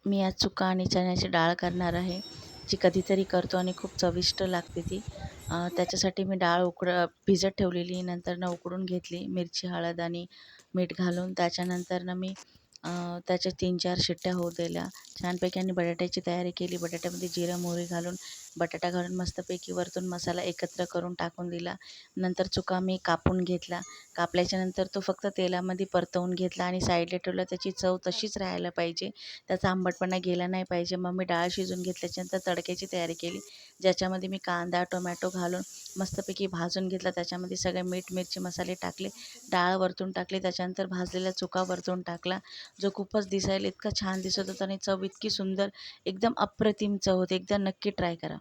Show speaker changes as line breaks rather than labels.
मी आज चुका आणि चण्याची डाळ करणार आहे, जी कधीतरी करतो आणि खूप चविष्ट लागते ती. त्याच्यासाठी मी डाळ भिजत ठेवलेली, नंतरनं उकडून घेतली. मिरची, हळद आणि मीठ घालून त्याच्यानंतरनं मी त्याच्या 3-4 शिट्ट्या होऊ दिल्या छानपैकी आणि बटाट्याची तयारी केली. बटाट्यामध्ये जिरं, मोहरी घालून, बटाटा घालून मस्तपैकी वरतून मसाला एकत्र करून टाकून दिला. नंतर चुका मी कापून घेतला. कापल्याच्यानंतर तो फक्त तेलामध्ये परतवून घेतला आणि साईडला ठेवला. त्याची चव तशीच राहायला पाहिजे, त्याचा आंबटपणा गेला नाही पाहिजे. मग मी डाळ शिजवून घेतल्याच्यानंतर तडक्याची तयारी केली, ज्याच्यामध्ये मी कांदा, टोमॅटो घालून मस्तपैकी भाजून घेतला. त्याच्यामध्ये सगळे मीठ, मिरची, मसाले टाकले, डाळ वरतून टाकली, त्याच्यानंतर भाजलेला चुका वरतून टाकला, जो खूपच दिसायला इतका छान दिसत होता आणि चव इतकी सुंदर, एकदम अप्रतिम चव होती. एकदा नक्की ट्राय करा.